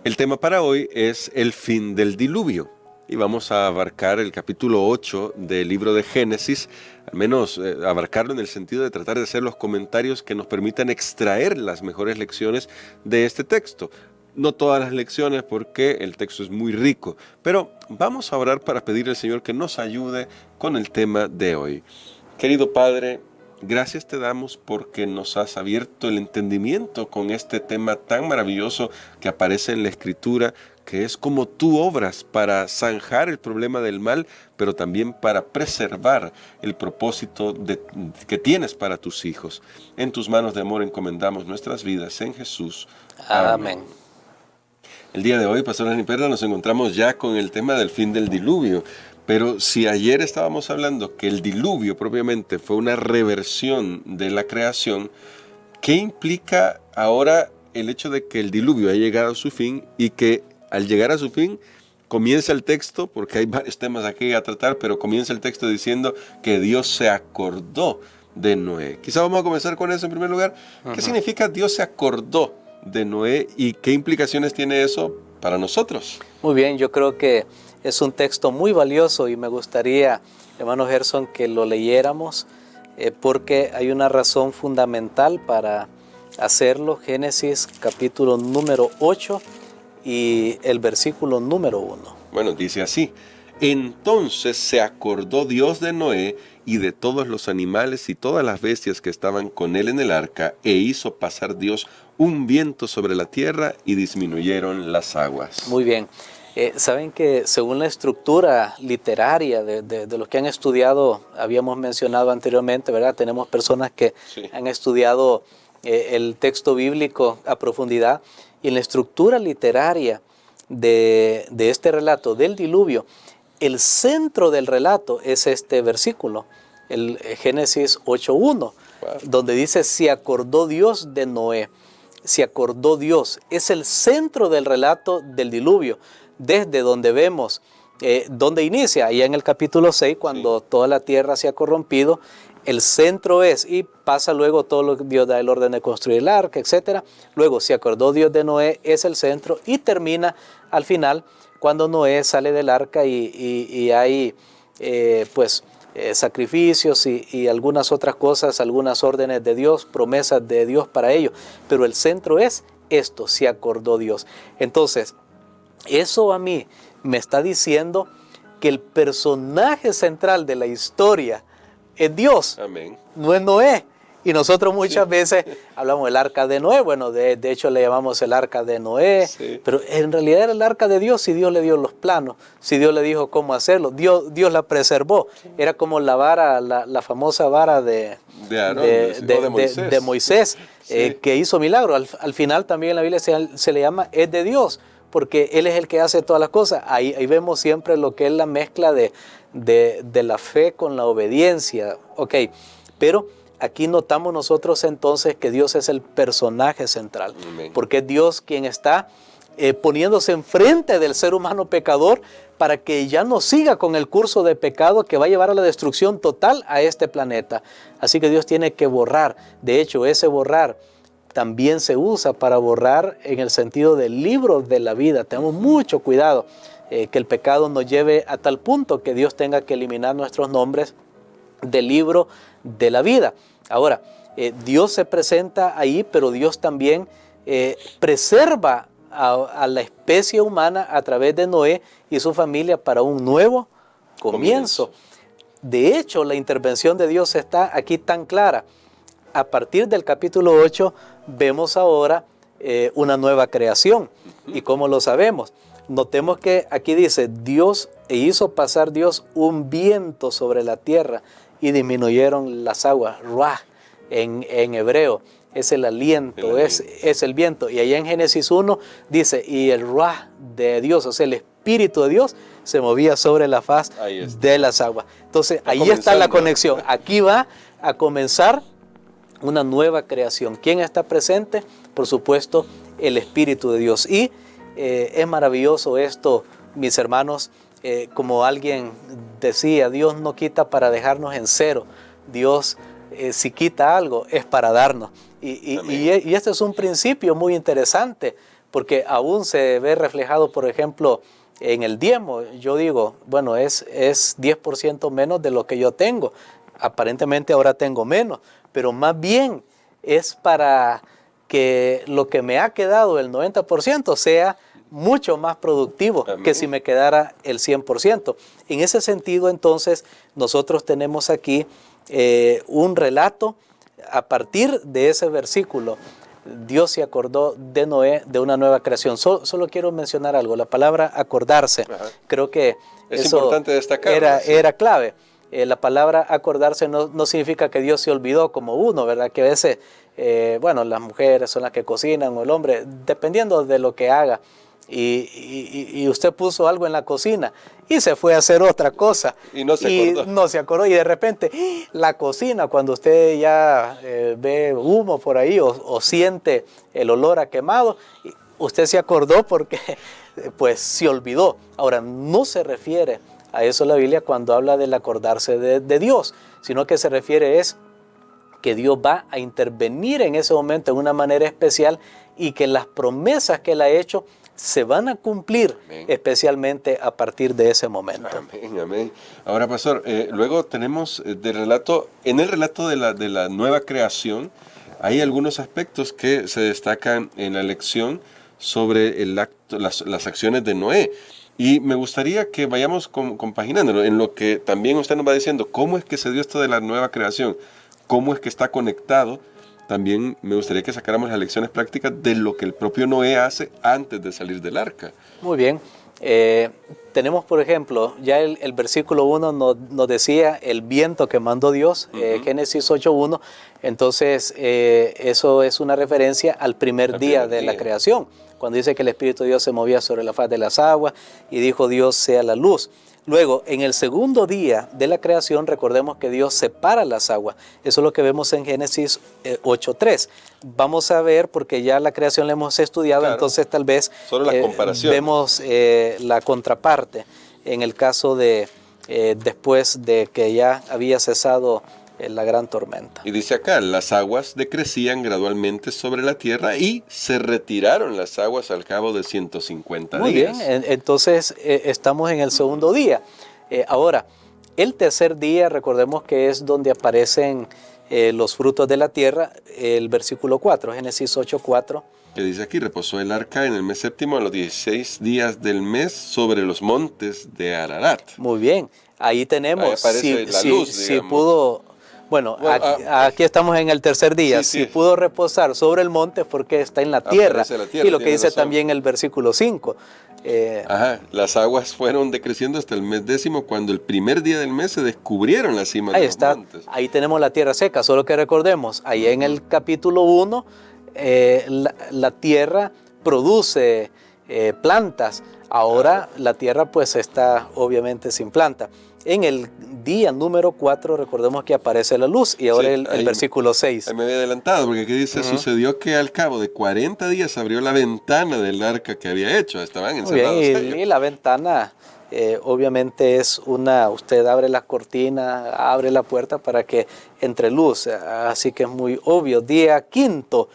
El tema para hoy es el fin del diluvio y vamos a abarcar el capítulo 8 del libro de Génesis, al menos abarcarlo en el sentido de tratar de hacer los comentarios que nos permitan extraer las mejores lecciones de este texto. No todas las lecciones porque el texto es muy rico, pero vamos a orar para pedir al Señor que nos ayude con el tema de hoy. Querido Padre, gracias te damos porque nos has abierto el entendimiento con este tema tan maravilloso que aparece en la Escritura, que es como tú obras para zanjar el problema del mal, pero también para preservar el propósito que tienes para tus hijos. En tus manos de amor encomendamos nuestras vidas en Jesús. Amén. El día de hoy, Pastor Dani Perla, nos encontramos ya con el tema del fin del diluvio. Pero si ayer estábamos hablando que el diluvio propiamente fue una reversión de la creación, ¿qué implica ahora el hecho de que el diluvio ha llegado a su fin y que al llegar a su fin comienza el texto, porque hay varios temas aquí a tratar, pero comienza el texto diciendo que Dios se acordó de Noé? Quizá vamos a comenzar con eso en primer lugar. ¿Qué significa Dios se acordó de Noé y qué implicaciones tiene eso para nosotros? Muy bien, yo creo que es un texto muy valioso y me gustaría, hermano Gerson, que lo leyéramos porque hay una razón fundamental para hacerlo. Génesis capítulo número 8 y el versículo número 1. Bueno, dice así: entonces se acordó Dios de Noé y de todos los animales y todas las bestias que estaban con él en el arca, e hizo pasar Dios un viento sobre la tierra y disminuyeron las aguas. Muy bien. Saben que según la estructura literaria de los que han estudiado, habíamos mencionado anteriormente, ¿verdad? Tenemos personas que han estudiado el texto bíblico a profundidad, y en la estructura literaria de este relato del diluvio, el centro del relato es este versículo, el Génesis 8.1, wow, donde dice: se acordó Dios de Noé. Se acordó Dios. Es el centro del relato del diluvio, desde donde vemos, donde inicia, allá en el capítulo 6, cuando toda la tierra se ha corrompido. El centro es, y pasa luego todo lo que Dios da el orden de construir el arca, etc. Luego se acordó Dios de Noé, es el centro, y termina al final cuando Noé sale del arca y hay sacrificios y algunas otras cosas, algunas órdenes de Dios, promesas de Dios para ellos. Pero el centro es esto: se acordó Dios. Entonces, eso a mí me está diciendo que el personaje central de la historia es Dios. Amén. No es Noé. Y nosotros muchas veces hablamos del arca de Noé. Bueno, de hecho le llamamos el arca de Noé, pero en realidad era el arca de Dios. Si Dios le dio los planos, si Dios le dijo cómo hacerlo, Dios la preservó. Era como la vara, la famosa vara de Moisés, que hizo milagro. Al final también en la Biblia se le llama es de Dios, porque Él es el que hace todas las cosas. Ahí vemos siempre lo que es la mezcla de la fe con la obediencia. Ok, pero aquí notamos nosotros entonces que Dios es el personaje central. Amén. Porque es Dios quien está poniéndose enfrente del ser humano pecador para que ya no siga con el curso de pecado que va a llevar a la destrucción total a este planeta. Así que Dios tiene que borrar. De hecho, ese borrar también se usa para borrar en el sentido del libro de la vida. Tenemos mucho cuidado que el pecado nos lleve a tal punto que Dios tenga que eliminar nuestros nombres del libro de la vida. Ahora, Dios se presenta ahí, pero Dios también preserva a la especie humana a través de Noé y su familia para un nuevo comienzo. De hecho, la intervención de Dios está aquí tan clara. A partir del capítulo 8 vemos ahora una nueva creación. ¿Y cómo lo sabemos? Notemos que aquí dice: Dios hizo pasar Dios un viento sobre la tierra y disminuyeron las aguas. Ruah, en hebreo es el aliento, es el viento. Y allá en Génesis 1 dice: y el ruah de Dios, o sea, el Espíritu de Dios se movía sobre la faz de las aguas. Entonces ahí está la conexión. Aquí va a comenzar una nueva creación. ¿Quién está presente? Por supuesto, el Espíritu de Dios. Y es maravilloso esto, mis hermanos. Como alguien decía, Dios no quita para dejarnos en cero. Dios, si quita algo, es para darnos. Y este es un principio muy interesante, porque aún se ve reflejado, por ejemplo, en el diezmo. Yo digo, bueno, es 10% menos de lo que yo tengo. Aparentemente ahora tengo menos, pero más bien es para que lo que me ha quedado, el 90%, sea mucho más productivo Amén. Que si me quedara el 100%. En ese sentido, entonces, nosotros tenemos aquí un relato a partir de ese versículo. Dios se acordó de Noé de una nueva creación. Solo quiero mencionar algo, la palabra acordarse. Ajá. Creo que Es eso importante destacarlo, sí. era clave. La palabra acordarse no significa que Dios se olvidó como uno, ¿verdad? Que a veces, bueno, las mujeres son las que cocinan o el hombre, dependiendo de lo que haga. Y usted puso algo en la cocina y se fue a hacer otra cosa. Y no se acordó. Y de repente la cocina, cuando usted ya ve humo por ahí o siente el olor a quemado, usted se acordó porque pues se olvidó. Ahora, no se refiere a eso la Biblia cuando habla del acordarse de Dios, sino que se refiere es que Dios va a intervenir en ese momento de una manera especial y que las promesas que Él ha hecho se van a cumplir. Amén. Especialmente a partir de ese momento. Amén, amén. Ahora, pastor, luego tenemos en el relato de la nueva creación, hay algunos aspectos que se destacan en la lección sobre el acto, las acciones de Noé. Y me gustaría que vayamos compaginándolo en lo que también usted nos va diciendo, cómo es que se dio esto de la nueva creación, cómo es que está conectado. También me gustaría que sacáramos las lecciones prácticas de lo que el propio Noé hace antes de salir del arca. Muy bien. Tenemos, por ejemplo, ya el versículo 1 nos decía el viento que mandó Dios, Génesis 8.1. Entonces, eso es una referencia al primer día de la creación, cuando dice que el Espíritu de Dios se movía sobre la faz de las aguas y dijo Dios sea la luz. Luego, en el segundo día de la creación, recordemos que Dios separa las aguas. Eso es lo que vemos en Génesis 8.3. Vamos a ver, porque ya la creación la hemos estudiado, claro. Entonces tal vez solo la comparación. Vemos la contraparte en el caso de después de que ya había cesado la gran tormenta. Y dice acá, las aguas decrecían gradualmente sobre la tierra y se retiraron las aguas al cabo de 150 Muy días. Muy bien, entonces estamos en el segundo día. Ahora, el tercer día, recordemos que es donde aparecen los frutos de la tierra, el versículo 4, Génesis 8.4. Que dice aquí, reposó el arca en el mes séptimo a los 16 días del mes sobre los montes de Ararat. Muy bien, ahí tenemos, ahí aparece la luz, si pudo... Bueno, aquí estamos en el tercer día. Sí, si pudo reposar sobre el monte porque está en la tierra. Y lo que dice también el versículo 5. Las aguas fueron decreciendo hasta el mes décimo, cuando el primer día del mes se descubrieron las cimas de los montes. Ahí tenemos la tierra seca, solo que recordemos, ahí en el capítulo 1, la tierra produce plantas. Ahora la tierra pues está obviamente sin planta. En el día número 4 recordemos que aparece la luz y ahora el versículo 6. Ahí me había adelantado porque aquí dice, sucedió que al cabo de 40 días abrió la ventana del arca que había hecho, estaban encerrados. Y la ventana obviamente es usted abre la cortina, abre la puerta para que entre luz, así que es muy obvio. Día quinto,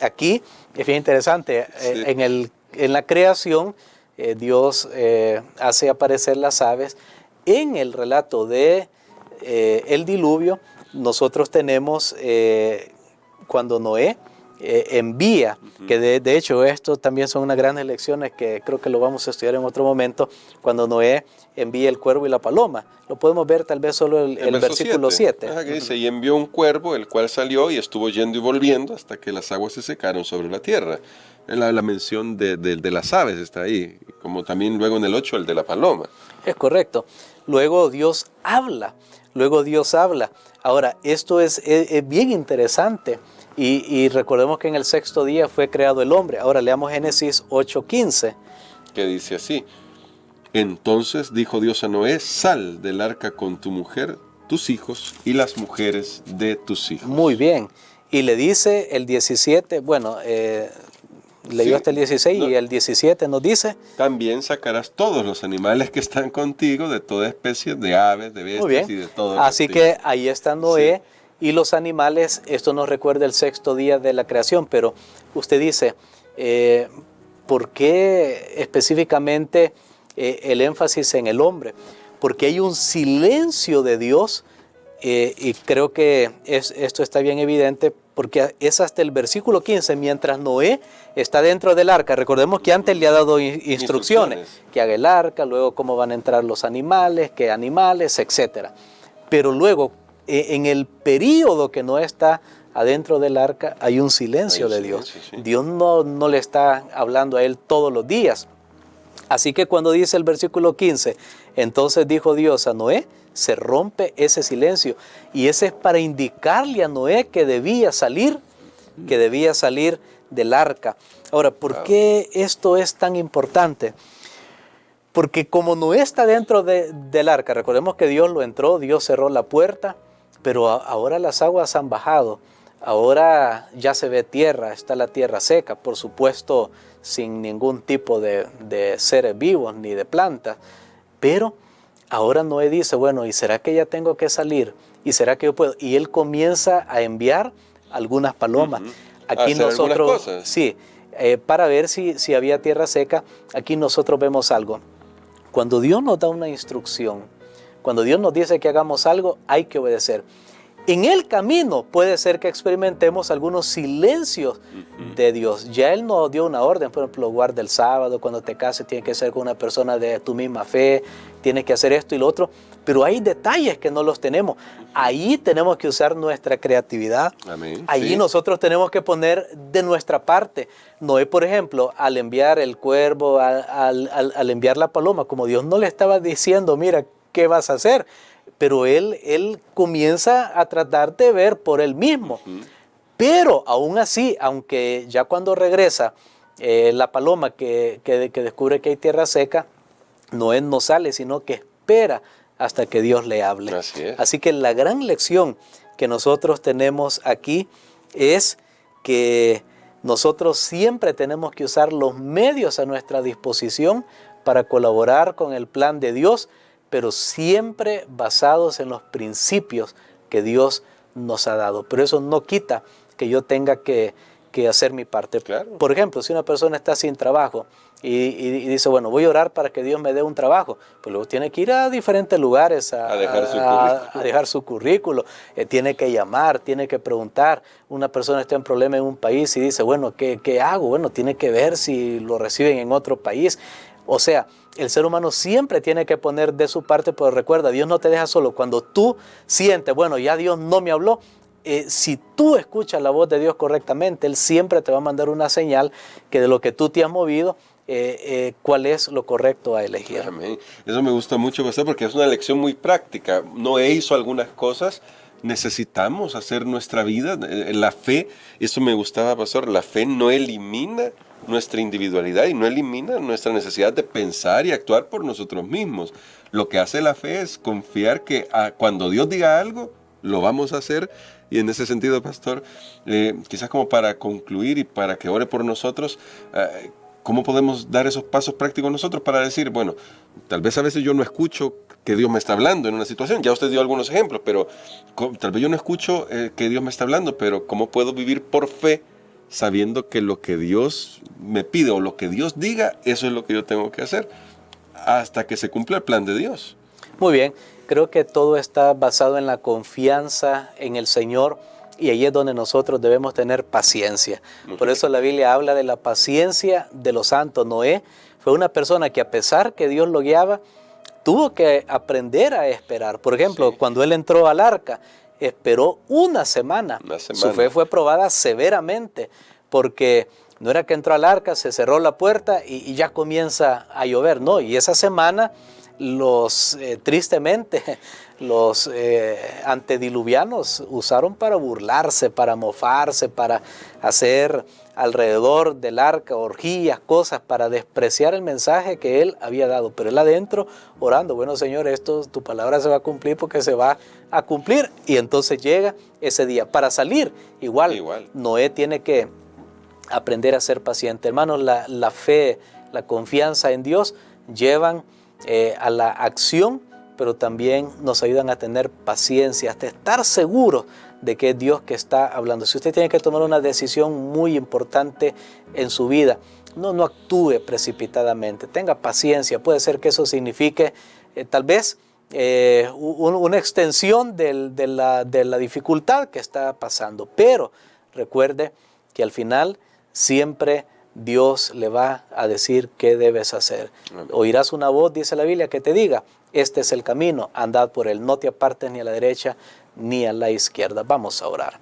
aquí es bien interesante, en la creación Dios hace aparecer las aves. En el relato de el diluvio, nosotros tenemos cuando Noé envía, que de hecho esto también son unas grandes lecciones que creo que lo vamos a estudiar en otro momento, cuando Noé envía el cuervo y la paloma. Lo podemos ver tal vez solo el versículo 7. Que dice, y envió un cuervo, el cual salió y estuvo yendo y volviendo hasta que las aguas se secaron sobre la tierra. La mención de las aves está ahí, como también luego en el 8 el de la paloma. Es correcto. Luego Dios habla. Ahora, esto es bien interesante. Y recordemos que en el sexto día fue creado el hombre. Ahora leamos Génesis 8:15. Que dice así, entonces dijo Dios a Noé, sal del arca con tu mujer, tus hijos y las mujeres de tus hijos. Muy bien. Y le dice el 17, leyó hasta el 16 y el 17 nos dice, también sacarás todos los animales que están contigo, de toda especie de aves, de bestias y de todo. Así que ahí está Noé y los animales. Esto nos recuerda el sexto día de la creación, pero usted dice, ¿por qué específicamente el énfasis en el hombre? Porque hay un silencio de Dios, y creo que esto está bien evidente, porque es hasta el versículo 15, mientras Noé está dentro del arca. Recordemos que antes le ha dado instrucciones, que haga el arca, luego cómo van a entrar los animales, qué animales, etc. Pero luego, en el período que Noé está adentro del arca, hay un silencio de Dios. Sí. Dios no le está hablando a él todos los días. Así que cuando dice el versículo 15, entonces dijo Dios a Noé, se rompe ese silencio. Y ese es para indicarle a Noé que debía salir del arca. Ahora, ¿por qué esto es tan importante? Porque como Noé está dentro del arca, recordemos que Dios lo entró, Dios cerró la puerta, pero ahora las aguas han bajado. Ahora ya se ve tierra, está la tierra seca, por supuesto sin ningún tipo de seres vivos ni de plantas. Pero ahora Noé dice, bueno, ¿y será que ya tengo que salir? ¿Y será que yo puedo? Y él comienza a enviar algunas palomas. Aquí nosotros, sí, para ver si había tierra seca, aquí nosotros vemos algo. Cuando Dios nos da una instrucción, cuando Dios nos dice que hagamos algo, hay que obedecer. En el camino puede ser que experimentemos algunos silencios de Dios. Ya Él nos dio una orden, por ejemplo, guarda el sábado, cuando te cases tiene que ser con una persona de tu misma fe, tienes que hacer esto y lo otro, pero hay detalles que no los tenemos. Ahí tenemos que usar nuestra creatividad. Amén. Ahí sí. nosotros tenemos que poner de nuestra parte. Noé, por ejemplo, al enviar el cuervo, al enviar la paloma, como Dios no le estaba diciendo, mira, ¿qué vas a hacer? Pero él comienza a tratar de ver por él mismo. Pero aún así, aunque ya cuando regresa la paloma que descubre que hay tierra seca, Noé no sale, sino que espera hasta que Dios le hable. Así que la gran lección que nosotros tenemos aquí es que nosotros siempre tenemos que usar los medios a nuestra disposición para colaborar con el plan de Dios, pero siempre basados en los principios que Dios nos ha dado. Pero eso no quita que yo tenga que hacer mi parte. Claro. Por ejemplo, si una persona está sin trabajo y dice, bueno, voy a orar para que Dios me dé un trabajo, pues luego tiene que ir a diferentes lugares a dejar su currículo, tiene que llamar, tiene que preguntar. Una persona está en problema en un país y dice, bueno, ¿qué hago? Bueno, tiene que ver si lo reciben en otro país. O sea, el ser humano siempre tiene que poner de su parte, pero recuerda, Dios no te deja solo. Cuando tú sientes, bueno, ya Dios no me habló, si tú escuchas la voz de Dios correctamente, Él siempre te va a mandar una señal que de lo que tú te has movido, cuál es lo correcto a elegir. Amén. Eso me gusta mucho, pastor, porque es una lección muy práctica. Noé hizo algunas cosas, necesitamos hacer nuestra vida. La fe, eso me gustaba, pastor, la fe no elimina nuestra individualidad y no elimina nuestra necesidad de pensar y actuar por nosotros mismos. Lo que hace la fe es confiar que cuando Dios diga algo, lo vamos a hacer. Y en ese sentido, pastor, quizás como para concluir y para que ore por nosotros, ¿cómo podemos dar esos pasos prácticos nosotros para decir, bueno, tal vez a veces yo no escucho que Dios me está hablando en una situación? Ya usted dio algunos ejemplos, pero tal vez yo no escucho que Dios me está hablando, pero ¿cómo puedo vivir por fe sabiendo que lo que Dios me pide o lo que Dios diga, eso es lo que yo tengo que hacer hasta que se cumpla el plan de Dios? Muy bien, creo que todo está basado en la confianza en el Señor y ahí es donde nosotros debemos tener paciencia. Por eso la Biblia habla de la paciencia de los santos. Noé fue una persona que a pesar que Dios lo guiaba, tuvo que aprender a esperar. Por ejemplo, cuando él entró al arca, esperó una semana. Su fe fue probada severamente, porque no era que entró al arca, se cerró la puerta y ya comienza a llover. No, y esa semana tristemente los antediluvianos usaron para burlarse, para mofarse, para hacer alrededor del arca orgías, cosas, para despreciar el mensaje que él había dado. Pero él adentro orando, bueno Señor, tu palabra se va a cumplir porque se va a cumplir. Y entonces llega ese día. Para salir, igual. Noé tiene que aprender a ser paciente. Hermanos, la fe, la confianza en Dios llevan a la acción, pero también nos ayudan a tener paciencia, hasta estar seguros de que es Dios que está hablando. Si usted tiene que tomar una decisión muy importante en su vida, no actúe precipitadamente, tenga paciencia. Puede ser que eso signifique tal vez una extensión de la dificultad que está pasando, pero recuerde que al final siempre Dios le va a decir qué debes hacer. Amén. Oirás una voz, dice la Biblia, que te diga, este es el camino, andad por él, no te apartes ni a la derecha ni a la izquierda. Vamos a orar.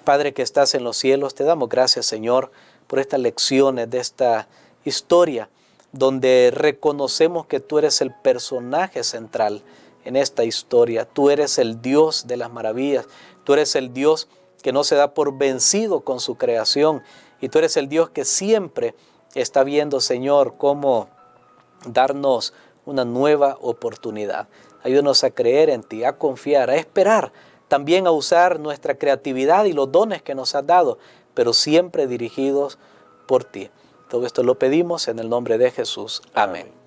Padre que estás en los cielos, te damos gracias, Señor, por estas lecciones de esta historia, donde reconocemos que tú eres el personaje central en esta historia. Tú eres el Dios de las maravillas, tú eres el Dios que no se da por vencido con su creación, y tú eres el Dios que siempre está viendo, Señor, cómo darnos una nueva oportunidad. Ayúdanos a creer en ti, a confiar, a esperar, también a usar nuestra creatividad y los dones que nos has dado, pero siempre dirigidos por ti. Todo esto lo pedimos en el nombre de Jesús. Amén.